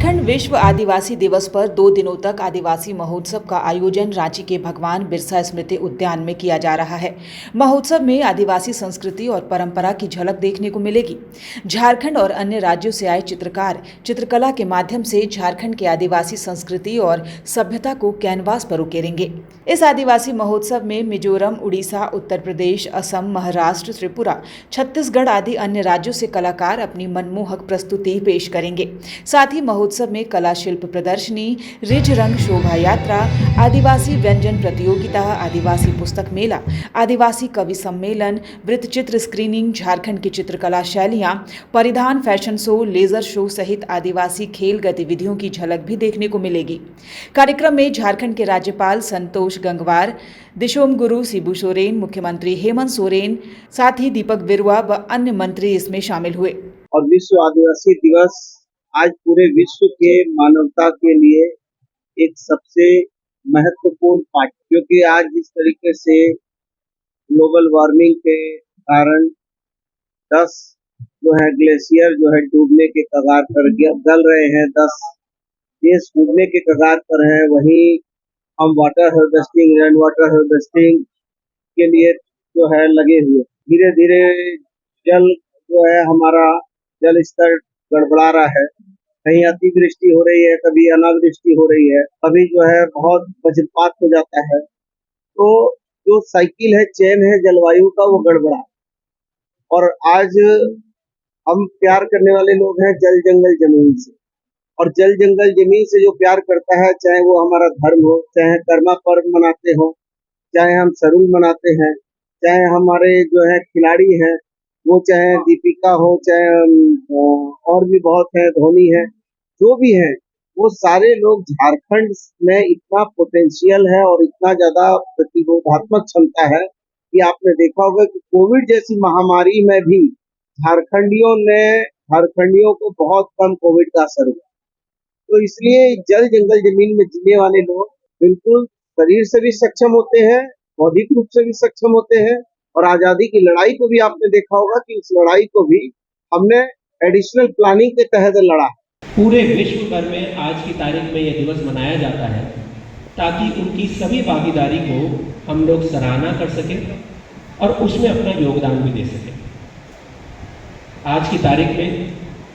झारखंड विश्व आदिवासी दिवस पर 2 दिनों तक आदिवासी महोत्सव का आयोजन रांची के भगवान बिरसा स्मृति उद्यान में किया जा रहा है। महोत्सव में आदिवासी संस्कृति और परंपरा की झलक देखने को मिलेगी। झारखंड और अन्य राज्यों से आए चित्रकार चित्रकला के माध्यम से झारखंड के आदिवासी संस्कृति और सभ्यता को कैनवास पर उकेरेंगे। इस आदिवासी महोत्सव में मिजोरम, उड़ीसा, उत्तर प्रदेश, असम, महाराष्ट्र, त्रिपुरा, छत्तीसगढ़ आदि अन्य राज्यों से कलाकार अपनी मनमोहक प्रस्तुति पेश करेंगे। साथ ही महोत्सव में कला शिल्प प्रदर्शनी, रिज रंग शोभा यात्रा, आदिवासी व्यंजन प्रतियोगिता, आदिवासी पुस्तक मेला, आदिवासी कवि सम्मेलन, वृत्तचित्र स्क्रीनिंग, झारखंड की चित्रकला शैलियां, परिधान फैशन शो, लेजर शो सहित आदिवासी खेल गतिविधियों की झलक भी देखने को मिलेगी। कार्यक्रम में झारखंड के राज्यपाल संतोष गंगवार, दिशोम गुरु शिबू सोरेन, मुख्यमंत्री हेमंत सोरेन, साथ ही दीपक बिरुआ व अन्य मंत्री इसमें शामिल हुए। और विश्व आदिवासी दिवस आज पूरे विश्व के मानवता के लिए एक सबसे महत्वपूर्ण पाठ, क्योंकि आज जिस तरीके से ग्लोबल वार्मिंग के कारण 10 जो है ग्लेशियर जो है डूबने के कगार पर गल रहे हैं, 10 देश डूबने के कगार पर है, वहीं हम water harvesting, rain water harvesting के लिए जो है लगे हुए। धीरे धीरे जल जो है हमारा जल स्तर गड़बड़ा रहा है, कहीं अतिवृष्टि हो रही है, कभी अनावृष्टि हो रही है, कभी जो है बहुत वज्रपात हो जाता है। तो जो साइकिल है, चेन है जलवायु का, वो गड़बड़ा। और आज हम प्यार करने वाले लोग हैं जल जंगल जमीन से, और जल जंगल जमीन से जो प्यार करता है, चाहे वो हमारा धर्म हो, चाहे कर्मा पर्व मनाते हो, चाहे हम सरूल मनाते हैं, चाहे हमारे जो है खिलाड़ी हैं, वो चाहे दीपिका हो, चाहे और भी बहुत है, धोनी है, जो भी है, वो सारे लोग झारखंड में इतना पोटेंशियल है और इतना ज्यादा प्रतिरोधात्मक क्षमता है कि आपने देखा होगा कि कोविड जैसी महामारी में भी झारखंडियों को बहुत कम कोविड का असर हुआ। तो इसलिए जल जंगल जमीन में जीने वाले लोग बिल्कुल शरीर से भी सक्षम होते हैं, बौद्धिक रूप से भी सक्षम होते हैं, और आजादी की लड़ाई को भी आपने देखा होगा कि इस लड़ाई को भी हमने एडिशनल प्लानिंग के तहत लड़ा। पूरे विश्व भर में आज की तारीख में यह दिवस मनाया जाता है ताकि उनकी सभी भागीदारी को हम लोग सराहना कर सकें और उसमें अपना योगदान भी दे सकें। आज की तारीख में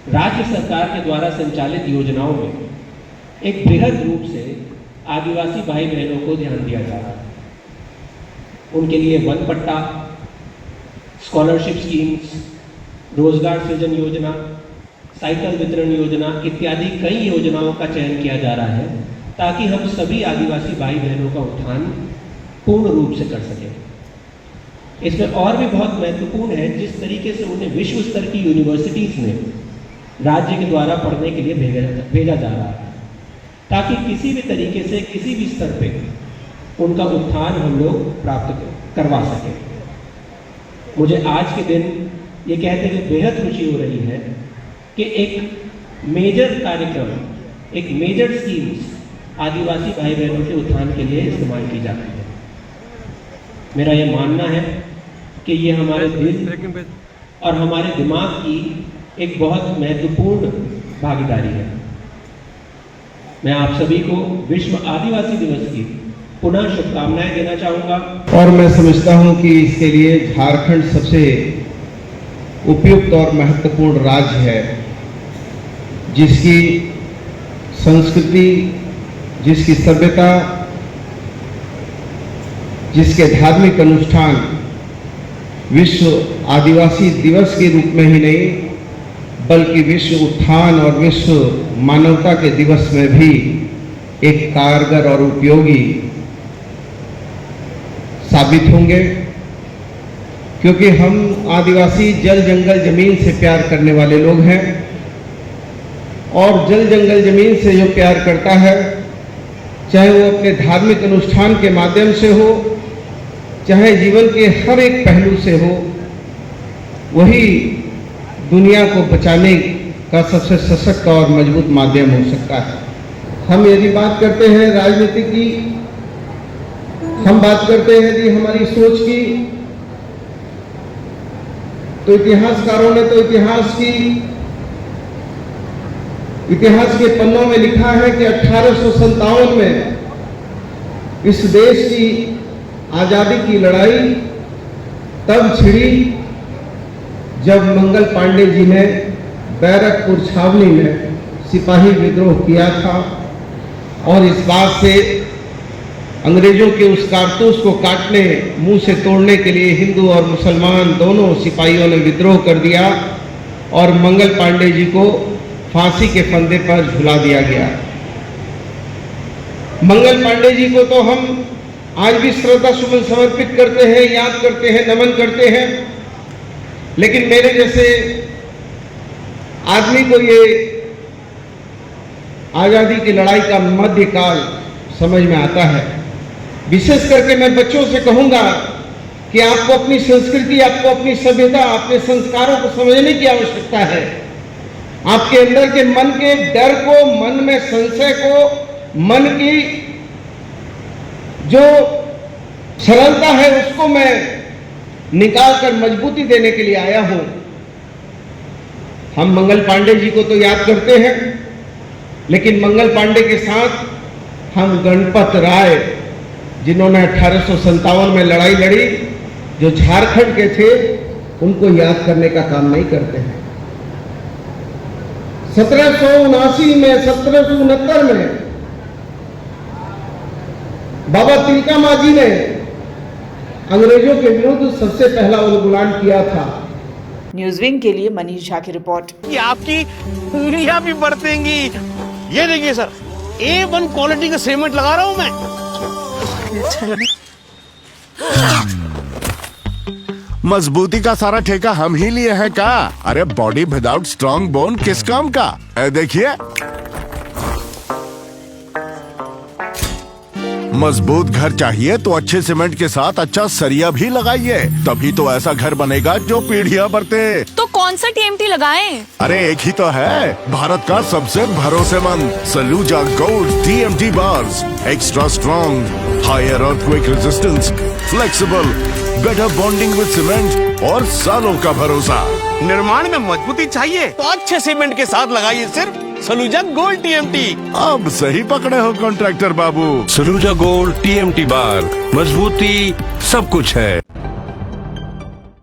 राज्य सरकार के द्वारा संचालित योजनाओं में एक बृहद रूप से आदिवासी भाई बहनों को ध्यान दिया जा रहा है। उनके लिए वन पट्टा, स्कॉलरशिप स्कीम्स, रोजगार सृजन योजना, साइकिल वितरण योजना इत्यादि कई योजनाओं का चयन किया जा रहा है ताकि हम सभी आदिवासी भाई बहनों का उत्थान पूर्ण रूप से कर सकें। इसमें और भी बहुत महत्वपूर्ण है जिस तरीके से उन्हें विश्व स्तर की यूनिवर्सिटीज में राज्य के द्वारा पढ़ने के लिए भेजा जा रहा है ताकि किसी भी तरीके से किसी भी स्तर पे उनका उत्थान हम लोग प्राप्त करवा सकें। मुझे आज के दिन ये कहते हुए बेहद खुशी हो रही है कि एक मेजर कार्यक्रम, एक मेजर स्कीम्स आदिवासी भाई बहनों के उत्थान के लिए इस्तेमाल की जाती है। मेरा ये मानना है कि ये हमारे दिल और हमारे दिमाग की एक बहुत महत्वपूर्ण भागीदारी है। मैं आप सभी को विश्व आदिवासी दिवस की पुनः शुभकामनाएं देना चाहूँगा। और मैं समझता हूँ कि इसके लिए झारखंड सबसे उपयुक्त और महत्वपूर्ण राज्य है, जिसकी संस्कृति, जिसकी सभ्यता, जिसके धार्मिक अनुष्ठान विश्व आदिवासी दिवस के रूप में ही नहीं बल्कि विश्व उत्थान और विश्व मानवता के दिवस में भी एक कारगर और उपयोगी साबित होंगे, क्योंकि हम आदिवासी जल जंगल जमीन से प्यार करने वाले लोग हैं। और जल जंगल जमीन से जो प्यार करता है, चाहे वो अपने धार्मिक अनुष्ठान के माध्यम से हो, चाहे जीवन के हर एक पहलू से हो, वही दुनिया को बचाने का सबसे सशक्त और मजबूत माध्यम हो सकता है। हम यदि बात करते हैं राजनीति की, हम बात करते हैं यदि हमारी सोच की, तो इतिहासकारों ने तो इतिहास की इतिहास के पन्नों में लिखा है कि 1857 में इस देश की आजादी की लड़ाई तब छिड़ी जब मंगल पांडे जी ने बैरकपुर छावनी में सिपाही विद्रोह किया था और इस बात से अंग्रेजों के उस कारतूस को काटने, मुंह से तोड़ने के लिए हिंदू और मुसलमान दोनों सिपाहियों ने विद्रोह कर दिया और मंगल पांडे जी को फांसी के फंदे पर झुला दिया गया। मंगल पांडे जी को तो हम आज भी श्रद्धा सुमन समर्पित करते हैं, याद करते हैं, नमन करते हैं, लेकिन मेरे जैसे आदमी को ये आजादी की लड़ाई का मध्यकाल समझ में आता है। विशेष करके मैं बच्चों से कहूंगा कि आपको अपनी संस्कृति, आपको अपनी सभ्यता, अपने संस्कारों को समझने की आवश्यकता है। आपके अंदर के मन के डर को, मन में संशय को, मन की जो सरलता है उसको मैं निकाल कर मजबूती देने के लिए आया हूं। हम मंगल पांडे जी को तो याद करते हैं, लेकिन मंगल पांडे के साथ हम गणपत राय, जिन्होंने 1857 में लड़ाई लड़ी, जो झारखंड के थे, उनको याद करने का काम नहीं करते हैं। 1779 में, 1769 में बाबा तिलका मांझी ने अंग्रेजों के विरुद्ध सबसे पहला उन्मूलन किया था। न्यूज विंग के लिए मनीष झा की रिपोर्ट। कि आपकी उंगलियां भी बरतेंगी। ये देखिए सर, A1 क्वालिटी का सीमेंट लगा रहा हूं मैं। मजबूती का सारा ठेका हम ही लिए हैं का? अरे बॉडी विदाउट स्ट्रॉन्ग बोन किस काम का? देखिए, मजबूत घर चाहिए तो अच्छे सीमेंट के साथ अच्छा सरिया भी लगाइए, तभी तो ऐसा घर बनेगा जो पीढ़ियां बरते। तो कौन सा TMT लगाएं? अरे एक ही तो है, भारत का सबसे भरोसेमंद Saluja gold TMT bars. Extra strong, higher earthquake resistance, flexible, better bonding with cement और सालों का भरोसा। निर्माण में मजबूती चाहिए तो अच्छे सीमेंट के साथ लगाइए सिर्फ सलूजा गोल्ड TMT। अब सही पकड़े हो कॉन्ट्रैक्टर बाबू। सलूजा गोल्ड TMT बार, मजबूती सब कुछ है।